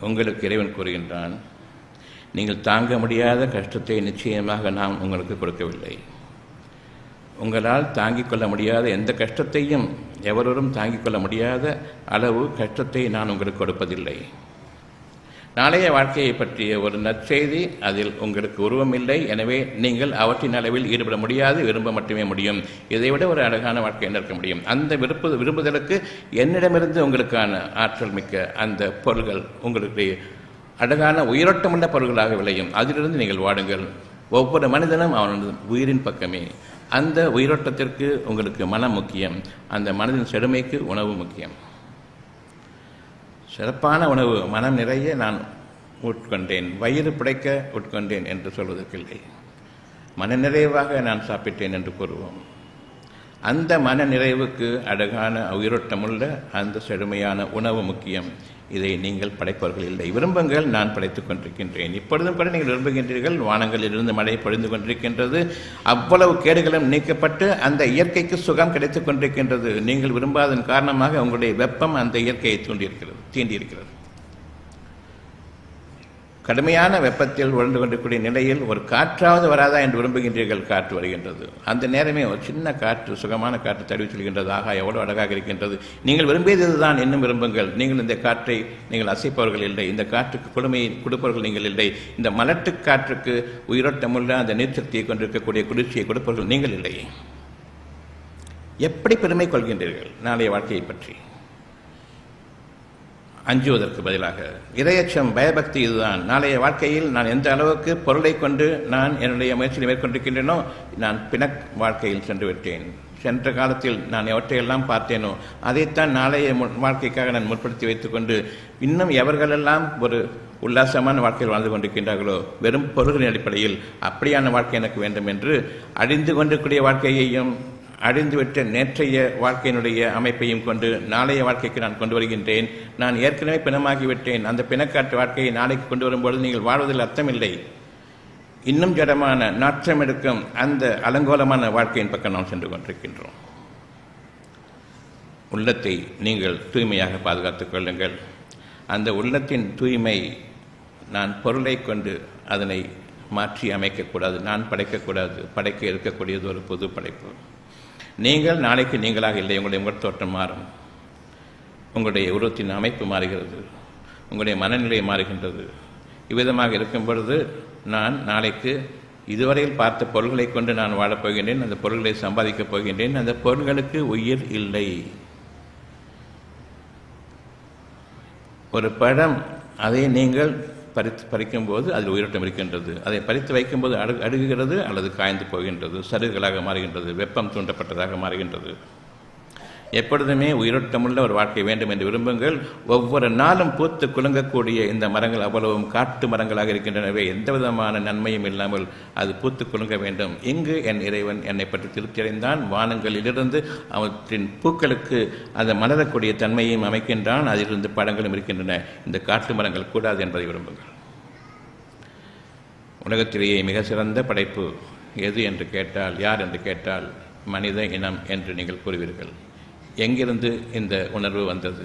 உங்களுக்கு இறைவன் கூறுகின்றான், நீங்கள் தாங்க முடியாத கஷ்டத்தை நிச்சயமாக நான் உங்களுக்கு கொடுக்கவில்லை. உங்களால் தாங்கிக் கொள்ள முடியாத எந்த கஷ்டத்தையும், எவரும் தாங்கிக் கொள்ள முடியாத அளவு கஷ்டத்தை நான் உங்களுக்கு கொடுப்பதில்லை. நாளைய வாழ்க்கையை பற்றிய ஒரு நற்செய்தி, அதில் உங்களுக்கு உருவமில்லை. எனவே நீங்கள் அவற்றின் அளவில் ஈடுபட முடியாது, விரும்ப மட்டுமே முடியும். இதைவிட ஒரு அழகான வாழ்க்கை என்ன இருக்க முடியும்? அந்த விரும்புதலுக்கு என்னிடமிருந்து உங்களுக்கான ஆற்றல் மிக்க அந்த பொருள்கள் உங்களுக்கு அழகான உயிரோட்டமுள்ள பொருள்களாக விளையும். அதிலிருந்து நீங்கள் வாடுங்கள். ஒவ்வொரு மனிதனும் அவனது உயிரின் பக்கமே. அந்த உயிரோட்டத்திற்கு உங்களுக்கு மனம் முக்கியம். அந்த மனதின் செழுமைக்கு உணவு முக்கியம். சிறப்பான உணவு மனம் நிறைய நான் உட்கொண்டேன், வயிறு பிடைக்க உட்கொண்டேன் என்று சொல்வதற்கில்லை. மன நிறைவாக நான் சாப்பிட்டேன் என்று கூறுவோம். அந்த மன நிறைவுக்கு அழகான உயிரோட்டமுள்ள அந்த செழுமையான உணவு முக்கியம். இதை நீங்கள் படைப்பவர்கள் இல்லை. விரும்புங்கள், நான் படைத்துக் கொண்டிருக்கின்றேன். இப்பொழுதும் கூட நீங்கள் விரும்புகின்றீர்கள். வானங்களிலிருந்து மழை பொழிந்து கொண்டிருக்கின்றது. அவ்வளவு கேடுகளும் நீக்கப்பட்டு அந்த இயற்கைக்கு சுகம் கிடைத்துக் கொண்டிருக்கின்றது. நீங்கள் விரும்பாததன் காரணமாக உங்களுடைய வெப்பம் அந்த இயற்கையை தீண்டியிருக்கிறது. கடுமையான வெப்பத்தில் உழந்து கொண்டிருக்கூடிய நிலையில் ஒரு காற்றாவது வராதா என்று விரும்புகின்றீர்கள். காற்று வருகின்றது. அந்த நேரமே ஒரு சின்ன காற்று, சுகமான காற்று தழுவி செல்கின்றது. ஆகா, எவ்வளவு அழகாக இருக்கின்றது. நீங்கள் விரும்பியது இதுதான், இன்னும் விரும்புங்கள். நீங்கள் இந்த காற்றை நீங்கள் அசைப்பவர்கள் இல்லை. இந்த காற்றுக்கு குளுமையை கொடுப்பவர்கள் நீங்கள் இல்லை. இந்த மலட்டு காற்றுக்கு உயிரோட்டமுள்ள அந்த நீர்ச்சக்தியை கொண்டிருக்கக்கூடிய குளிர்ச்சியை கொடுப்பவர்கள் நீங்கள் இல்லை. எப்படி பெருமை கொள்கின்றீர்கள் நாளைய வாழ்க்கையை பற்றி? அஞ்சுவதற்கு பதிலாக இரையச்சம், பயபக்தி இதுதான். நாளைய வாழ்க்கையில் நான் எந்த அளவுக்கு பொருளை கொண்டு நான் என்னுடைய முயற்சியை மேற்கொண்டிருக்கின்றேனோ, நான் பிணக் வாழ்க்கையில் சென்று விட்டேன். சென்ற காலத்தில் நான் எவற்றையெல்லாம் பார்த்தேனோ அதைத்தான் நாளைய வாழ்க்கைக்காக நான் முற்படுத்தி வைத்துக்கொண்டு, இன்னும் எவர்களெல்லாம் ஒரு உல்லாசமான வாழ்க்கையில் வாழ்ந்து கொண்டிருக்கின்றார்களோ, வெறும் பொருள்களின் அடிப்படையில் அப்படியான வாழ்க்கை எனக்கு வேண்டும் என்று அழிந்து கொண்டிருக்கூடிய வாழ்க்கையையும் அழிந்துவிட்ட நேற்றைய வாழ்க்கையினுடைய அமைப்பையும் கொண்டு நாளைய வாழ்க்கைக்கு நான் கொண்டு வருகின்றேன். நான் ஏற்கனவே பிணமாகிவிட்டேன். அந்த பிணக்காட்டு வாழ்க்கையை நாளைக்கு கொண்டு வரும்பொழுது நீங்கள் வாழ்வதில் அர்த்தமில்லை. இன்னும் ஜடமான நாற்றம் எடுக்கும் அந்த அலங்கோலமான வாழ்க்கையின் பக்கம் நாம் சென்று கொண்டிருக்கின்றோம். உள்ளத்தை நீங்கள் தூய்மையாக பாதுகாத்துக் கொள்ளுங்கள். அந்த உள்ளத்தின் தூய்மை, நான் பொருளை கொண்டு அதனை மாற்றி அமைக்கக்கூடாது, நான் படைக்கக்கூடாது. படைக்க இருக்கக்கூடியது ஒரு பொது படைப்பு. நீங்கள் நாளைக்கு நீங்களாக இல்லை. உங்களுடைய முகத்தோற்றம் மாறும், உங்களுடைய உருவத்தின் அமைப்பு மாறுகிறது, உங்களுடைய மனநிலை மாறுகின்றது. இவ்விதமாக இருக்கும் பொழுது நான் நாளைக்கு இதுவரையில் பார்த்த பொருள்களை கொண்டு நான் வாழப்போகின்றேன். அந்த பொருள்களை சம்பாதிக்கப் போகின்றேன். அந்த பொருள்களுக்கு உயிர் இல்லை. ஒரு பழம், அதை நீங்கள் பறிக்கும்போது அதில் உயிரோட்டம் இருக்கின்றது. அதை பறித்து வைக்கும்போது அடுகுகிறது அல்லது காய்ந்து போகின்றது, சருகுகளாக மாறுகின்றது, வெப்பம் தூண்டப்பட்டதாக மாறுகின்றது. எப்பொழுதுமே உயிரோட்டமுள்ள ஒரு வாழ்க்கை வேண்டும் என்று விரும்புங்கள். ஒவ்வொரு நாளும் பூத்து குலுங்கக்கூடிய இந்த மரங்கள் அவ்வளவும் காட்டு மரங்களாக இருக்கின்றனவே, எந்த விதமான நன்மையும் இல்லாமல் அது பூத்து குலுங்க வேண்டும். இங்கு என் இறைவன் என்னை பற்றி திருப்தி அடைந்தான். வானங்களிலிருந்து அவற்றின் பூக்களுக்கு அந்த மலரக்கூடிய தன்மையையும் அமைக்கின்றான். அதிலிருந்து பழங்களும் இருக்கின்றன. இந்த காட்டு மரங்கள் கூடாது என்பதை விரும்புங்கள். உலகத்திலேயே மிக சிறந்த படைப்பு எது என்று கேட்டால், யார் என்று கேட்டால், மனித இனம் என்று நீங்கள் கூறுவீர்கள். எங்கிருந்து இந்த உணர்வு வந்தது?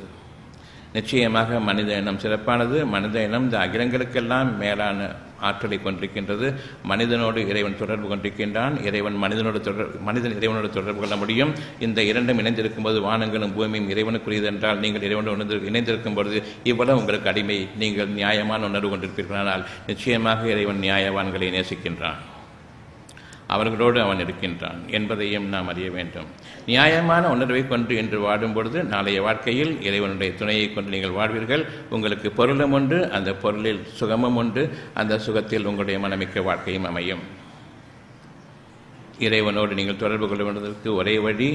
நிச்சயமாக மனித இனம் சிறப்பானது. மனித இனம் இந்த அகிலங்களுக்கெல்லாம் மேலான ஆற்றலை கொண்டிருக்கின்றது. மனிதனோடு இறைவன் தொடர்பு கொண்டிருக்கின்றான். மனிதன் இறைவனோடு தொடர்பு கொள்ள முடியும். இந்த இரண்டும் இணைந்திருக்கும் போது வானங்களும் பூமியும் இறைவனுக்குரியது என்றால், நீங்கள் இறைவனோடு இணைந்திருக்கும் பொழுது இவ்வளவு உங்களுக்கு அடிமை. நீங்கள் நியாயமான உணர்வு கொண்டிருப்பீர்களானால் நிச்சயமாக இறைவன் நியாயவான்களை நேசிக்கின்றான். அவர்களோடு அவன் இருக்கின்றான் என்பதையும் நாம் அறிய வேண்டும். நியாயமான உணர்வை கொண்டு இன்று வாடும் பொழுது நாளைய வாழ்க்கையில் இறைவனுடைய துணையை கொண்டு நீங்கள் வாழ்வீர்கள். உங்களுக்கு பொருளும் உண்டு, அந்த பொருளில் சுகமும் உண்டு, அந்த சுகத்தில் உங்களுடைய மனமிக்க வாழ்க்கையும் அமையும். இறைவனோடு நீங்கள் தொடர்பு கொள்வதற்கு ஒரே வழி,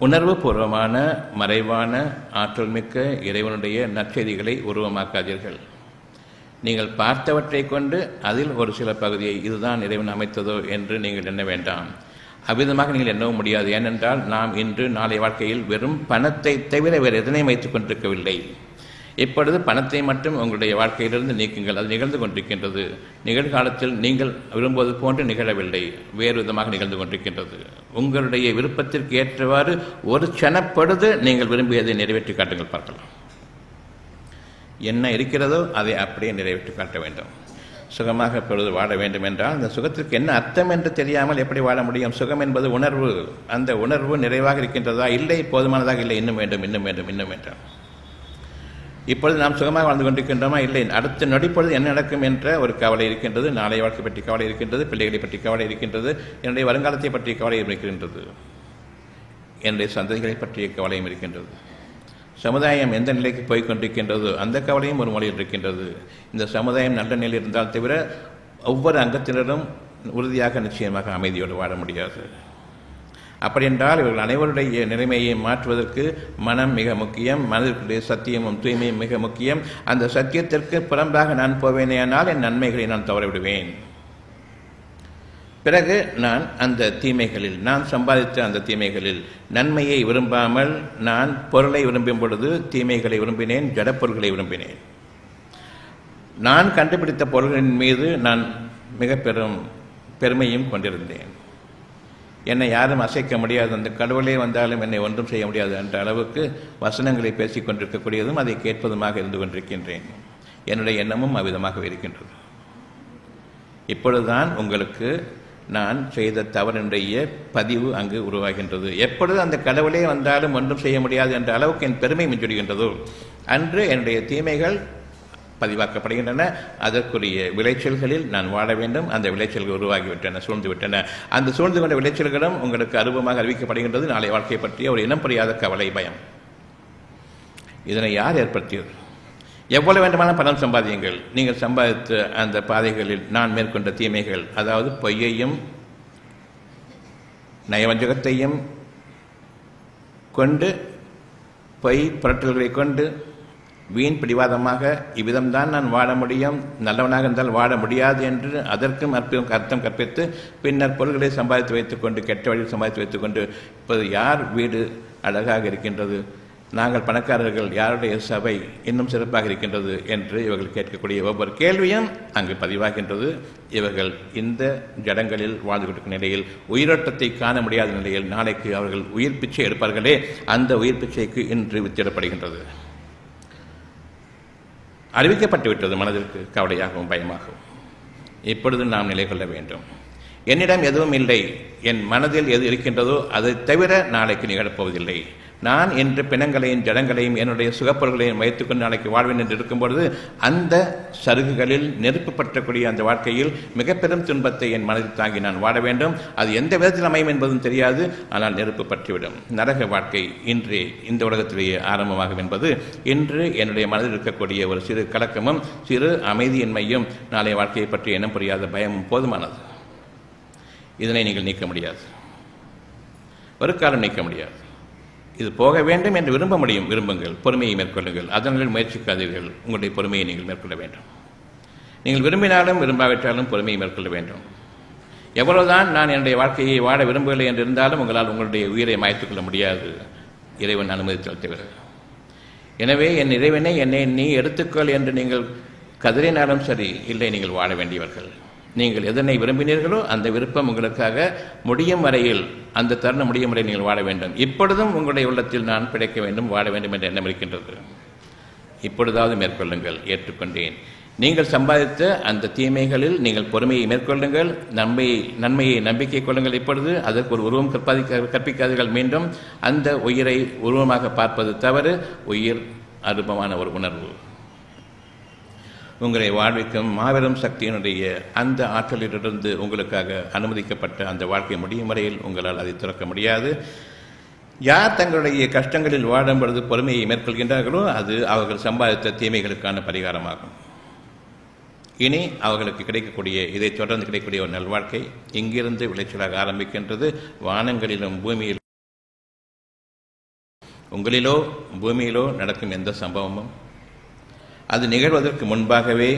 உணர்வு பூர்வமான மறைவான ஆற்றல் மிக்க இறைவனுடைய நற்செய்திகளை உருவமாக்காதீர்கள். நீங்கள் பார்த்தவற்றை கொண்டு அதில் ஒரு சில பகுதியை இதுதான் இறைவன் அமைத்ததோ என்று நீங்கள் எண்ண வேண்டாம். அவ்விதமாக நீங்கள் எண்ணவும் முடியாது. ஏனென்றால் நாம் இன்று நாளை வாழ்க்கையில் வெறும் பணத்தை தவிர வேறு எதனையும் வைத்துக் கொண்டிருக்கவில்லை. இப்பொழுது பணத்தை மட்டும் உங்களுடைய வாழ்க்கையிலிருந்து நீக்குங்கள். அது நிகழ்ந்து கொண்டிருக்கின்றது. நிகழ்காலத்தில் நீங்கள் விரும்புவது போன்று நிகழவில்லை, வேறு விதமாக நிகழ்ந்து கொண்டிருக்கின்றது. உங்களுடைய விருப்பத்திற்கு ஏற்றவாறு ஒரு சனப்பொழுது நீங்கள் விரும்பியதை நிறைவேற்றி காட்டுங்கள், பார்க்கலாம். என்ன இருக்கிறதோ அதை அப்படியே நிறைவேற்றி காட்ட வேண்டும். சுகமாக பொழுது வாழ வேண்டும் என்றால் அந்த சுகத்திற்கு என்ன அர்த்தம் என்று தெரியாமல் எப்படி வாழ முடியும்? சுகம் என்பது உணர்வு. அந்த உணர்வு நிறைவாக இருக்கின்றதா? இல்லை, போதுமானதாக இல்லை, இன்னும் வேண்டும், இன்னும் வேண்டும், இன்னும் வேண்டும். இப்பொழுது நாம் சுகமாக வாழ்ந்து கொண்டிருக்கின்றோமா? இல்லை. அடுத்த நொடிப்பொழுது என்ன நடக்கும் என்ற ஒரு கவலை இருக்கின்றது. நாளைய வாழ்க்கை பற்றி கவலை இருக்கின்றது, பிள்ளைகளை பற்றி கவலை இருக்கின்றது, என்னுடைய வருங்காலத்தை பற்றிய கவலை இருக்கின்றது, என்னுடைய சந்ததிகளை பற்றிய கவலையும் இருக்கின்றது. சமுதாயம் எந்த நிலைக்கு போய் கொண்டிருக்கின்றதோ அந்த கவலையும் ஒரு மொழியில் இருக்கின்றது. இந்த சமுதாயம் நல்ல நிலையில் இருந்தால் தவிர ஒவ்வொரு அங்கத்தினரும் உறுதியாக நிச்சயமாக அமைதியோடு வாழ முடியாது. அப்படி என்றால் இவர்கள் அனைவருடைய நிலைமையை மாற்றுவதற்கு மனம் மிக முக்கியம், மனதிற்குடைய சத்தியமும் தூய்மையும் மிக முக்கியம். அந்த சத்தியத்திற்கு புறம்பாக நான் போவேனேயானால் என் நன்மைகளை நான் தவறவிடுவேன். பிறகு நான் அந்த தீமைகளில், நான் சம்பாதித்த அந்த தீமைகளில் நன்மையை விரும்பாமல் நான் பொருளை விரும்பும் பொழுது தீமைகளை விரும்பினேன், ஜடப்பொருள்களை விரும்பினேன். நான் கண்டுபிடித்த பொருள்களின் மீது நான் மிக பெருமையும் கொண்டிருந்தேன். என்னை யாரும் அசைக்க முடியாது, அந்த கடவுளே வந்தாலும் என்னை ஒன்றும் செய்ய முடியாது என்ற அளவுக்கு வசனங்களை பேசிக் கொண்டிருக்கக்கூடியதும் அதை கேட்பதுமாக இருந்து கொண்டிருக்கின்றேன். என்னுடைய எண்ணமும் அவ்விதமாக இருக்கின்றது. இப்பொழுதுதான் உங்களுக்கு நான் செய்த தவறினுடைய பதிவு அங்கு உருவாகின்றது. எப்பொழுது அந்த கடவுளே வந்தாலும் ஒன்றும் செய்ய முடியாது என்ற அளவுக்கு என் பெருமை மிஞ்சுடுகின்றதோ அன்று என்னுடைய தீமைகள் பதிவாக்கப்படுகின்றன. அதற்குரிய விளைச்சல்களில் நான் வாழ வேண்டும். அந்த விளைச்சல்கள் உருவாகிவிட்டன, சூழ்ந்துவிட்டன. அந்த சூழ்ந்து கொண்ட விளைச்சல்களும் உங்களுக்கு அனுபவமாக அறிவிக்கப்படுகின்றது. நாளை வாழ்க்கை பற்றிய ஒரு இனம் புரியாத கவலை, பயம். இதனை யார் ஏற்படுத்தியது? எவ்வளவு வேண்டுமான பணம் சம்பாதியுங்கள். நீங்கள் சம்பாதித்த அந்த பாதைகளில் நான் மேற்கொண்ட தீமைகள், அதாவது பொய்யையும் நயவஞ்சகத்தையும் கொண்டு, பொய் புரட்டல்களை கொண்டு, வீண் பிடிவாதமாக இவ்விதம்தான் நான் வாழ முடியும், நல்லவனாக இருந்தால் வாழ முடியாது என்று அதற்கும் அர்த்தம் கற்பித்து பின்னர் பொருள்களை சம்பாதித்து வைத்துக்கொண்டு, கெட்ட வழியில் சம்பாதித்து வைத்துக்கொண்டு, இப்போது யார் வீடு அழகாக இருக்கின்றது, நாங்கள் பணக்காரர்கள், யாருடைய சபை இன்னும் சிறப்பாக இருக்கின்றது என்று இவர்கள் கேட்கக்கூடிய ஒவ்வொரு கேள்வியும் அங்கு பதிவாகின்றது. இவர்கள் இந்த ஜடங்களில் வாழ்ந்து கொண்டிருக்கும் நிலையில், உயிரோட்டத்தை காண முடியாத நிலையில் நாளைக்கு அவர்கள் உயிர் பிச்சை எடுப்பார்களே, அந்த உயிர் பிச்சைக்கு இன்று வித்திடப்படுகின்றது. அறிவிக்கப்பட்டுவிட்டது. மனதிற்கு கவலையாகவும் பயமாகவும். இப்பொழுது நாம் நிலை கொள்ள வேண்டும். என்னிடம் எதுவும் இல்லை, என் மனதில் எது இருக்கின்றதோ அதை தவிர நாளைக்கு நிகழப்போவதில்லை. நான் இன்று பிணங்களையும் ஜடங்களையும் என்னுடைய சுகப்பொருள்களையும் வைத்துக்கொண்டு நாளைக்கு வாழ்வேன் என்று இருக்கும்பொழுது அந்த சருகுகளில் நெருப்பு பற்றக்கூடிய அந்த வாழ்க்கையில் மிக பெரும் துன்பத்தை என் மனதில் தாங்கி நான் வாழ வேண்டும். அது எந்த விதத்தில் அமையும் என்பதும் தெரியாது, ஆனால் நெருப்பு பற்றிவிடும். நரக வாழ்க்கை இன்றே இந்த உலகத்திலேயே ஆரம்பமாகும் என்பது இன்று என்னுடைய மனதில் இருக்கக்கூடிய ஒரு சிறு கலக்கமும் சிறு அமைதியின்மையும் நாளைய வாழ்க்கையை பற்றி எண்ணம் புரியாத பயமும் போதுமானது. இதனை நீங்கள் நீக்க முடியாது, ஒரு காலம் நீக்க முடியாது. இது போக வேண்டும் என்று விரும்ப முடியும், விரும்புங்கள், பொறுமையை மேற்கொள்ளுங்கள், அதனால் முயற்சிக்காதீர்கள். உங்களுடைய பொறுமையை நீங்கள் மேற்கொள்ள வேண்டும். நீங்கள் விரும்பினாலும் விரும்பாவிட்டாலும் பொறுமையை மேற்கொள்ள வேண்டும். எவ்வளவுதான் நான் என்னுடைய வாழ்க்கையை வாழ விரும்பவில்லை என்று இருந்தாலும் உங்களால் உங்களுடைய உயிரை மாய்த்துக் கொள்ள முடியாது, இறைவன் அனுமதித்தால் தவிர. எனவே என் இறைவனை என்னை நீ எடுத்துக்கொள் என்று நீங்கள் கதறினாலும் சரி, இல்லை, நீங்கள் வாழ வேண்டியவர்கள். நீங்கள் எதனை விரும்பினீர்களோ அந்த விருப்பம் உங்களுக்காக முடியும் வரையில், அந்த தருணம் முடியும் வரை நீங்கள் வாழ வேண்டும். இப்பொழுதும் உங்களுடைய உள்ளத்தில் நான் பிழைக்க வேண்டும், வாழ வேண்டும் என்ற எண்ணம் இருக்கின்றது. இப்பொழுதாவது மேற்கொள்ளுங்கள். ஏற்றுக்கொண்டேன். நீங்கள் சம்பாதித்த அந்த தீமைகளில் நீங்கள் பொறுமையை மேற்கொள்ளுங்கள், நன்மையை நம்பிக்கை கொள்ளுங்கள். இப்பொழுது அதற்கு ஒரு உருவம் கற்பிக்காதீர்கள். மீண்டும் அந்த உயிரை உருவமாக பார்ப்பது தவறு. உயிர் அருபமான ஒரு உணர்வு. உங்களை வாழ்விக்கும் மாபெரும் சக்தியினுடைய அந்த ஆற்றலிலிருந்து உங்களுக்காக அனுமதிக்கப்பட்ட அந்த வாழ்க்கை முடியும் வரையில் உங்களால் அதை துறக்க முடியாது. யார் தங்களுடைய கஷ்டங்களில் வாடும் பொழுது பொறுமையை மேற்கொள்கின்றார்களோ அது அவர்கள் சம்பாதித்த தீமைகளுக்கான பரிகாரமாகும். இனி அவர்களுக்கு கிடைக்கக்கூடிய, இதை தொடர்ந்து கிடைக்கக்கூடிய ஒரு நல்வாழ்க்கை இங்கிருந்து விளைச்சலாக ஆரம்பிக்கின்றது. வானங்களிலும் பூமியிலும், உங்களிலோ பூமியிலோ நடக்கும் எந்த சம்பவமும் அது நிகழ்வதற்கு முன்பாகவே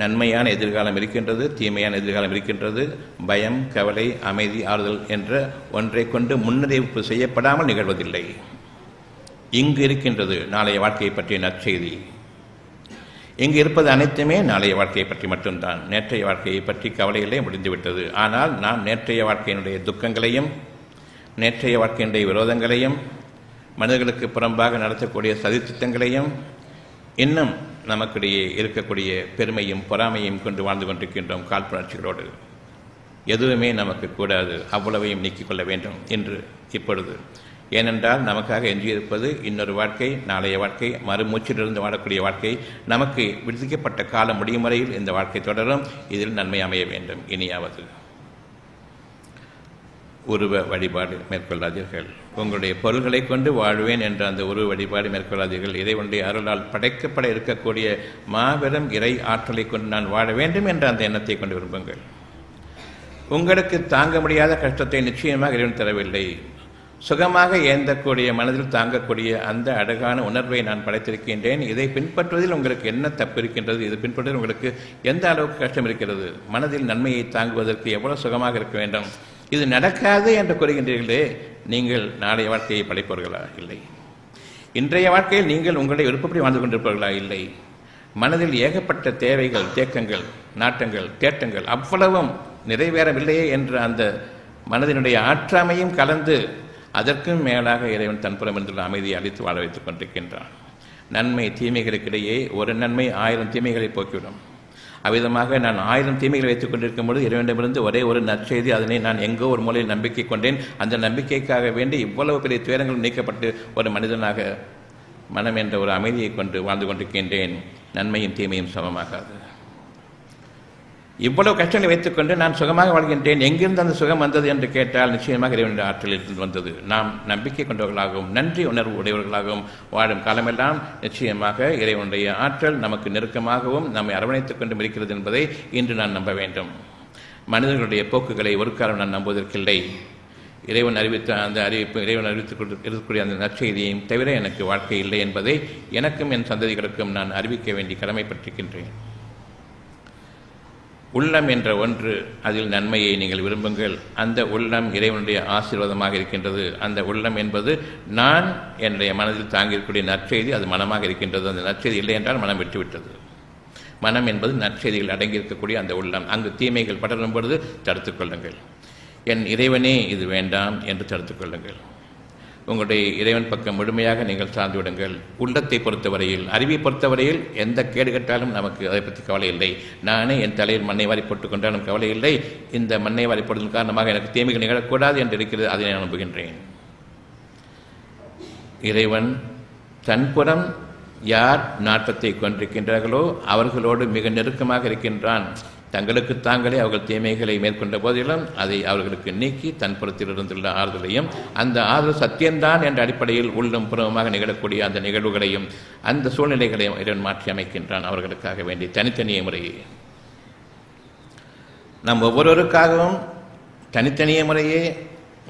நன்மையான எதிர்காலம் இருக்கின்றது, தீமையான எதிர்காலம் இருக்கின்றது. பயம், கவலை, அமைதி, ஆறுதல் என்ற ஒன்றை கொண்டு முன்னறிவிப்பு செய்யப்படாமல் நிகழ்வதில்லை. இங்கு இருக்கின்றது நாளைய வாழ்க்கையை பற்றிய நற்செய்தி. இங்கு இருப்பது அனைத்துமே நாளைய வாழ்க்கையை பற்றி மட்டும்தான். நேற்றைய வாழ்க்கையை பற்றி கவலையிலே முடிந்துவிட்டது. ஆனால் நாம் நேற்றைய வாழ்க்கையினுடைய துக்கங்களையும், நேற்றைய வாழ்க்கையினுடைய விரோதங்களையும், மனிதர்களுக்கு புறம்பாக நடத்தக்கூடிய சதித்திட்டங்களையும், இன்னும் நமக்கிடையே இருக்கக்கூடிய பெருமையும் பொறாமையும் கொண்டு வாழ்ந்து கொண்டிருக்கின்றோம். காழ்ப்புணர்ச்சிகளோடு எதுவுமே நமக்கு கூடாது, அவ்வளவையும் நீக்கிக் கொள்ள வேண்டும் என்று இப்பொழுது. ஏனென்றால் நமக்காக எஞ்சியிருப்பது இன்னொரு வாழ்க்கை, நாளைய வாழ்க்கை, மறுமூச்சிலிருந்து வாழக்கூடிய வாழ்க்கை. நமக்கு விதிக்கப்பட்ட காலம் முடியும் வரையில் இந்த வாழ்க்கை தொடரும். இதில் நன்மை அமைய வேண்டும். இனியாவது உருவ வழிபாடு மேற்கொள்ளாதீர்கள். உங்களுடைய பொருள்களை கொண்டு வாழ்வேன் என்ற அந்த உருவ வழிபாடு மேற்கொள்ளாதீர்கள். இறைவனுடைய அருளால் படைக்கப்பட இருக்கக்கூடிய மாபெரும் இறை ஆற்றலை கொண்டு நான் வாழ வேண்டும் என்ற அந்த எண்ணத்தை கொண்டு விரும்புங்கள். உங்களுக்கு தாங்க முடியாத கஷ்டத்தை நிச்சயமாக இறைவன் தரவில்லை. சுகமாக ஏந்தக்கூடிய, மனதில் தாங்கக்கூடிய அந்த அழகான உணர்வை நான் படைத்திருக்கின்றேன். இதை பின்பற்றுவதில் உங்களுக்கு என்ன தப்பு இருக்கின்றது? இது பின்பற்றுவதில் உங்களுக்கு எந்த அளவுக்கு கஷ்டம் இருக்கிறது? மனதில் நன்மையை தாங்குவதற்கு எவ்வளவு சுகமாக இருக்க வேண்டும்? இது நடக்காது என்று கூறுகின்றீர்களே, நீங்கள் நாளைய வாழ்க்கையை படைப்பவர்களா? இல்லை. இன்றைய வாழ்க்கையில் நீங்கள் உங்களுடைய விருப்பப்படி வாழ்ந்து கொண்டிருப்பவர்களா? இல்லை. மனதில் ஏகப்பட்ட தேவைகள், தேக்கங்கள், நாட்டங்கள், தேட்டங்கள் அவ்வளவும் நிறைவேறவில்லையே என்ற அந்த மனதினுடைய ஆற்றாமையும் கலந்து அதற்கும் மேலாக இறைவன் தன்புறம் இருந்துள்ள அமைதியை அளித்து வாழ வைத்துக் கொண்டிருக்கின்றான். நன்மை தீமைகளுக்கிடையே ஒரு நன்மை 1000 தீமைகளை போக்கிவிடும். அவ்விதமாக நான் 1000 தீமைகளை வைத்துக் கொண்டிருக்கும் பொழுது இறைவனிடமிருந்து ஒரே ஒரு நற்செய்தி, அதனை நான் எங்கோ ஒரு மூலையில் நம்பிக்கை கொண்டேன். அந்த நம்பிக்கைக்காக வேண்டி இவ்வளவு பெரிய துயரங்கள் நீக்கப்பட்டு ஒரு மனிதனாக மனம் என்ற ஒரு அமைதியை கொண்டு வாழ்ந்து கொண்டிருக்கின்றேன். நன்மையும் தீமையும் சமமாகாது. இவ்வளவு கஷ்டங்களை வைத்துக்கொண்டு நான் சுகமாக வாழ்கின்றேன். எங்கிருந்து அந்த சுகம் வந்தது என்று கேட்டால் நிச்சயமாக இறைவனுடைய ஆற்றலில் இருந்து வந்தது. நாம் நம்பிக்கை கொண்டவர்களாகவும் நன்றி உணர்வு உடையவர்களாகவும் வாழும் காலமெல்லாம் நிச்சயமாக இறைவனுடைய ஆற்றல் நமக்கு நெருக்கமாகவும் நம்மை அரவணைத்துக் கொண்டும் இருக்கிறது என்பதை இன்று நான் நம்ப வேண்டும். மனிதர்களுடைய போக்குகளை ஒரு காலம் நான் நம்புவதற்கில்லை. இறைவன் அறிவித்த அந்த அறிவிப்பு, இறைவன் அறிவித்துக் இருக்கக்கூடிய அந்த நற்செய்தியையும் தவிர எனக்கு வாழ்க்கை இல்லை என்பதை எனக்கும் என் சந்ததிகளுக்கும் நான் அறிவிக்க வேண்டிய கடமைப்பட்டிருக்கின்றேன். உள்ளம் என்ற ஒன்று, அதில் நன்மையை நீங்கள் விரும்புங்கள். அந்த உள்ளம் இறைவனுடைய ஆசீர்வாதமாக இருக்கின்றது. அந்த உள்ளம் என்பது நான் என்னுடைய மனதில் தாங்கியிருக்கக்கூடிய நற்செய்தி, அது மனமாக இருக்கின்றது. அந்த நற்செய்தி இல்லை என்றால் மனம் விட்டுவிட்டது. மனம் என்பது நற்செய்திகள் அடங்கியிருக்கக்கூடிய அந்த உள்ளம். அங்கு தீமைகள் படரும் பொழுது தடுத்துக் கொள்ளுங்கள். என் இறைவனே இது வேண்டாம் என்று தடுத்துக் கொள்ளுங்கள். உங்களுடைய இறைவன் பக்கம் முழுமையாக நீங்கள் சார்ந்து விடுங்கள். உள்ளத்தை பொறுத்தவரையில், அறிவை பொறுத்தவரையில் எந்த கேடு கட்டாலும் நமக்கு அதை பற்றி கவலை இல்லை. நானே என் தலையில் மண்ணை வாரி போட்டுக் கொண்டாலும் கவலை இல்லை. இந்த மண்ணை வாரி போடுவதன் காரணமாக எனக்கு தீமைகள் நிகழக்கூடாது என்று இருக்கிறது, அதை நான் நம்புகின்றேன். இறைவன் தன்புறம் யார் நாட்டத்தை கொண்டிருக்கின்றார்களோ அவர்களோடு மிக நெருக்கமாக இருக்கின்றான். தங்களுக்கு தாங்களே அவர்கள் தீமைகளை மேற்கொண்ட போதிலும் அதை அவர்களுக்கு நீக்கி தன் புறத்தில் இருந்துள்ள ஆறுதலையும், அந்த ஆறுதல் சத்தியம்தான் என்ற அடிப்படையில் உள்ளும் புறமாக நிகழக்கூடிய அந்த நிகழ்வுகளையும் அந்த சூழ்நிலைகளையும் இறைவன் மாற்றி அமைக்கின்றான் அவர்களுக்காக வேண்டி தனித்தனிய முறையே. நம் ஒவ்வொருவருக்காகவும் தனித்தனிய முறையே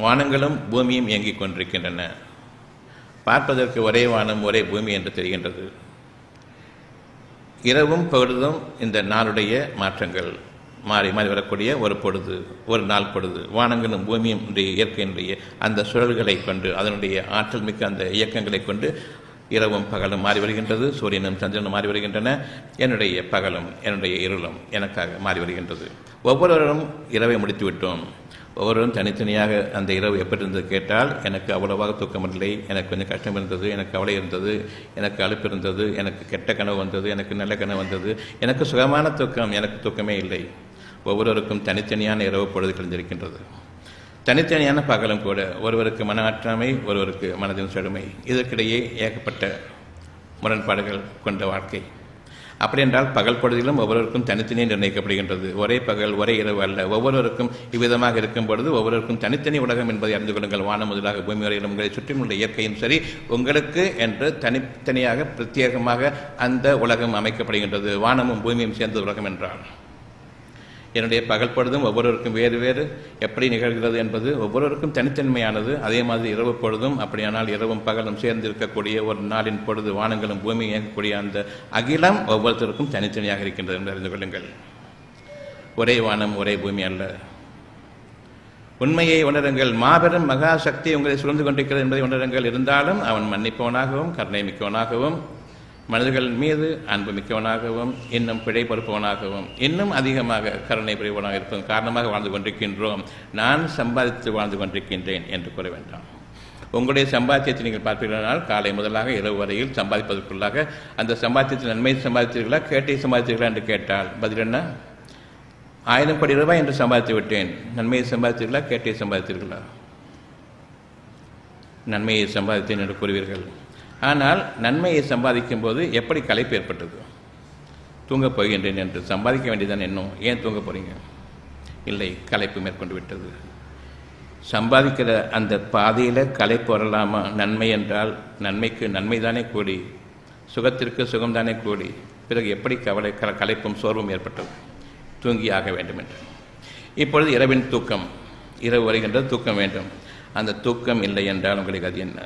வானங்களும் பூமியும் இயங்கிக் கொண்டிருக்கின்றன. பார்ப்பதற்கு ஒரே வானம் ஒரே பூமி என்று தெரிகின்றது. இரவும் பொழுதும் இந்த நாளுடைய மாற்றங்கள் மாறி மாறி வரக்கூடிய ஒரு பொழுது, ஒரு நாள் பொழுது. வானங்களும் பூமியும் இயற்கையினுடைய அந்த சுழல்களை கொண்டு, அதனுடைய ஆற்றல் மிக்க அந்த இயக்கங்களை கொண்டு இரவும் பகலும் மாறி வருகின்றது. சூரியனும் சந்திரனும் மாறி வருகின்றன. என்னுடைய பகலும் என்னுடைய இருளும் எனக்காக மாறி வருகின்றது. ஒவ்வொருவரும் இரவை முடித்து விட்டோம். ஒவ்வொருவரும் தனித்தனியாக அந்த இரவு எப்படி இருந்தது கேட்டால், எனக்கு அவ்வளவாக தூக்கமில்லை, எனக்கு கொஞ்சம் கஷ்டம் இருந்தது, எனக்கு கவலை இருந்தது, எனக்கு அலுப்பு இருந்தது, எனக்கு கெட்ட கனவு வந்தது, எனக்கு நல்ல கனவு வந்தது, எனக்கு சுகமான தூக்கம், எனக்கு தூக்கமே இல்லை. ஒவ்வொருவருக்கும் தனித்தனியான இரவு பொழுது கழிந்திருக்கின்றது. தனித்தனியான பகலும் கூட. ஒருவருக்கு மன ஆற்றாமை, ஒருவருக்கு மனதின் செழுமை. இதற்கிடையே ஏகப்பட்ட முரண்பாடுகள் கொண்ட வாழ்க்கை. அப்படி என்றால் பகல் பொழுதிலும் ஒவ்வொருவருக்கும் தனித்தனியே நிர்ணயிக்கப்படுகின்றது. ஒரே பகல் ஒரே இரவு அல்ல. ஒவ்வொருவருக்கும் இவ்விதமாக இருக்கும் பொழுது ஒவ்வொருவருக்கும் தனித்தனி உலகம் என்பதை அறிந்து கொள்ளுங்கள். வானம் முதலாக பூமி வரையிலும் உங்களை சுற்றியுள்ள இயற்கையும் சரி, உங்களுக்கு என்று தனித்தனியாக பிரத்யேகமாக அந்த உலகம் அமைக்கப்படுகின்றது. வானமும் பூமியும் சேர்ந்த உலகம் என்றால் என்னுடைய பகல் பொழுதும் ஒவ்வொருவருக்கும் வேறு வேறு எப்படி நிகழ்கிறது என்பது ஒவ்வொருவருக்கும் தனித்தன்மையானது. அதே மாதிரி இரவு பொழுதும் அப்படியானால் இரவும் பகலும் சேர்ந்து இருக்கக்கூடிய ஒரு நாளின் பொழுது வானங்களும் பூமியும் இயங்கக்கூடிய அந்த அகிலம் ஒவ்வொருத்தருக்கும் தனித்தனியாக இருக்கின்றது என்று அறிந்து கொள்ளுங்கள். ஒரே வானம் ஒரே பூமி அல்ல. உண்மையை உணருங்கள். மாபெரும் மகா சக்தி உங்களை சுழந்து கொண்டிருக்கிறது என்பதை உணருங்கள். இருந்தாலும் அவன் மன்னிப்பவனாகவும் கருணை மிக்கவனாகவும் மனிதர்கள் மீது அன்பு மிக்கவனாகவும் இன்னும் பிழை பொறுப்பவனாகவும் இன்னும் அதிகமாக கருணை புரிவனாக இருப்பதன் காரணமாக வாழ்ந்து கொண்டிருக்கின்றோம். நான் சம்பாதித்து வாழ்ந்து கொண்டிருக்கின்றேன் என்று கூற வேண்டாம். உங்களுடைய சம்பாத்தியத்தை நீங்கள் பார்ப்பீர்களானால் காலை முதலாக இரவு வரையில் சம்பாதிப்பதற்குள்ளாக அந்த சம்பாத்தியத்தில் நன்மை சம்பாதித்தீர்களா கேட்டை சம்பாதித்தீர்களா என்று கேட்டால் பதில் என்ன? 1000 கோடி ரூபாய் என்று சம்பாதித்து விட்டேன். நன்மையை சம்பாதித்தீர்களா கேட்டை சம்பாதித்தீர்களா? நன்மையை சம்பாதித்தேன் என்று கூறுவீர்கள். ஆனால் நன்மையை சம்பாதிக்கும் போது எப்படி களைப்பு ஏற்பட்டது? தூங்கப் போகின்றேன் என்று சம்பாதிக்க வேண்டியதான். இன்னும் ஏன் தூங்க போறீங்க? இல்லை, களைப்பு மேற்கொண்டு விட்டது. சம்பாதிக்கிற அந்த பாதையில் களைப்பு வரலாமா? நன்மை என்றால் நன்மைக்கு நன்மை தானே கூடி, சுகத்திற்கு சுகம்தானே கூடி, பிறகு எப்படி களைப்பும் சோர்வும் ஏற்பட்டது? தூங்கியாக வேண்டும் என்று. இப்பொழுது இரவின் தூக்கம், இரவு வருகின்றது, தூக்கம் வேண்டும். அந்த தூக்கம் இல்லை என்றால் உங்களுக்கு அது என்ன?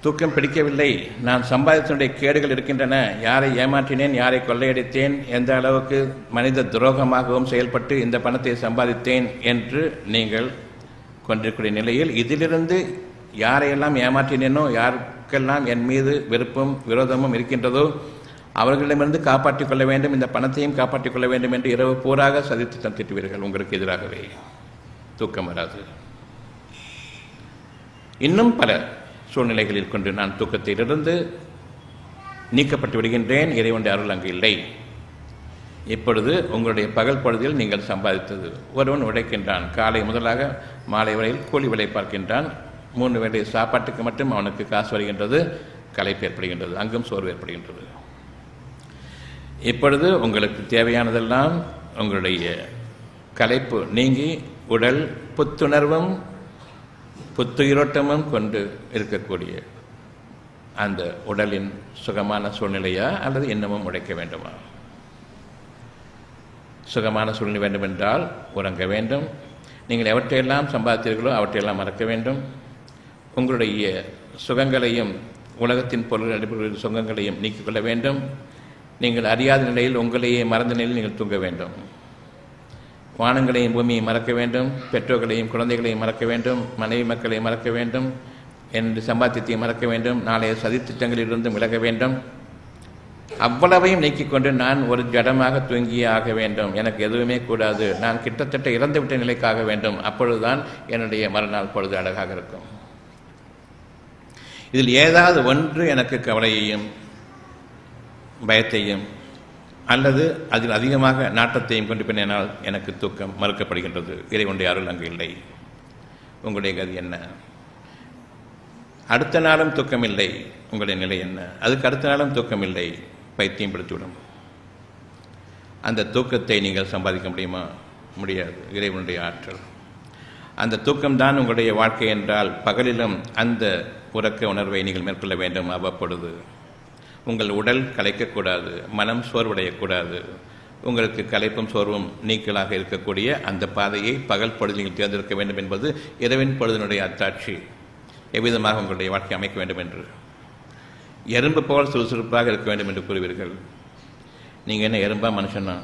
தூக்கம் பிடிக்கவில்லை, நான் சம்பாதித்தனுடைய கேடுகள் இருக்கின்றன, யாரை ஏமாற்றினேன், யாரை கொள்ளையடித்தேன், எந்த அளவுக்கு மனித துரோகமாகவும் செயல்பட்டு இந்த பணத்தை சம்பாதித்தேன் என்று நீங்கள் கொண்டிருக்கிற நிலையில் இதிலிருந்து யாரையெல்லாம் ஏமாற்றினேனோ, யாருக்கெல்லாம் என் மீது வெறுப்பும் விரோதமும் இருக்கின்றதோ அவர்களிடமிருந்து காப்பாற்றிக் கொள்ள வேண்டும், இந்த பணத்தையும் காப்பாற்றிக் கொள்ள வேண்டும் என்று இரவு பூராக சதித்து தந்திட்டுவீர்கள். உங்களுக்கு எதிராகவே தூக்கம் வராது. இன்னும் பல சூழ்நிலைகளில் கொண்டு நான் தூக்கத்திலிருந்து நீக்கப்பட்டு விடுகின்றேன். இறைவனுடைய அருள் அங்கு இல்லை. இப்பொழுது உங்களுடைய பகல் பொழுதில் நீங்கள் சம்பாதித்தது, ஒருவன் உழைக்கின்றான், காலை முதலாக மாலை வரையில் கூலி வேலை பார்க்கின்றான், 3 வேளை சாப்பாட்டுக்கு மட்டும் அவனுக்கு காசு வருகின்றது, களைப்பு ஏற்படுகின்றது, அங்கும் சோர்வு ஏற்படுகின்றது. இப்பொழுது உங்களுக்கு தேவையானதெல்லாம் உங்களுடைய களைப்பு நீங்கி உடல் புத்துணர்வும் புத்துயிரோட்டமும் கொண்டு இருக்கக்கூடிய அந்த உடலின் சுகமான சூழ்நிலையா அல்லது இன்னமும் உழைக்க வேண்டுமா? சுகமான சூழ்நிலை வேண்டுமென்றால் உறங்க வேண்டும். நீங்கள் எவற்றையெல்லாம் சம்பாதித்தீர்களோ அவற்றையெல்லாம் மறக்க வேண்டும். உங்களுடைய சுகங்களையும் உலகத்தின் பொருள் அடிப்படையில் சுகங்களையும் நீக்கிக் கொள்ள வேண்டும். நீங்கள் அறியாத நிலையில் உங்களையே மறந்த நிலையில் நீங்கள் தூங்க வேண்டும். வானங்களையும் பூமியை மறக்க வேண்டும், பெற்றோர்களையும் குழந்தைகளையும் மறக்க வேண்டும், மனைவி மக்களை மறக்க வேண்டும், என்று சம்பாத்தியத்தை மறக்க வேண்டும், நாளைய சதித்திட்டங்களிலிருந்து விலக வேண்டும். அவ்வளவையும் நீக்கிக்கொண்டு நான் ஒரு ஜடமாக தூங்கியே ஆக வேண்டும், எனக்கு எதுவுமே கூடாது, நான் கிட்டத்தட்ட இறந்துவிட்ட நிலைக்காக வேண்டும், அப்பொழுதுதான் என்னுடைய மறுநாள் பொழுது அழகாக இருக்கும். இதில் ஏதாவது ஒன்று எனக்கு கவலையையும் பயத்தையும் அல்லது அதில் அதிகமாக நாட்டத்தையும் கொண்டு பின்னால் எனக்கு தூக்கம் மறுக்கப்படுகின்றது. இறைவனுடைய அருள் அங்கு இல்லை. உங்களுடைய கதி என்ன? அடுத்த நாளும் தூக்கம் இல்லை, உங்களுடைய நிலை என்ன? அதுக்கு அடுத்த நாளும் தூக்கம் இல்லை, பைத்தியம் பிடித்துவிடும். அந்த தூக்கத்தை நீங்கள் சம்பாதிக்க முடியுமா? முடியாது. இறைவனுடைய ஆற்றல். அந்த தூக்கம்தான் உங்களுடைய வாழ்க்கை என்றால் பகலிலும் அந்த உறக்க உணர்வை நீங்கள் மேற்கொள்ள வேண்டும். அவ்வப்பொழுது உங்கள் உடல் களைக்கக்கூடாது, மனம் சோர்வடையக்கூடாது. உங்களுக்கு களைப்பும் சோர்வும் நீக்கலாக இருக்கக்கூடிய அந்த பாதையை பகல் பொழுது நீங்கள் தேர்ந்தெடுக்க வேண்டும் என்பது இரவின் பொழுதினுடைய அத்தாட்சி. எவ்விதமாக உங்களுடைய வாழ்க்கை அமைக்க வேண்டும் என்று. எறும்பு போல் சுறுசுறுப்பாக இருக்க வேண்டும் என்று கூறுவீர்கள். நீங்கள் என்ன எறும்பா மனுஷனா?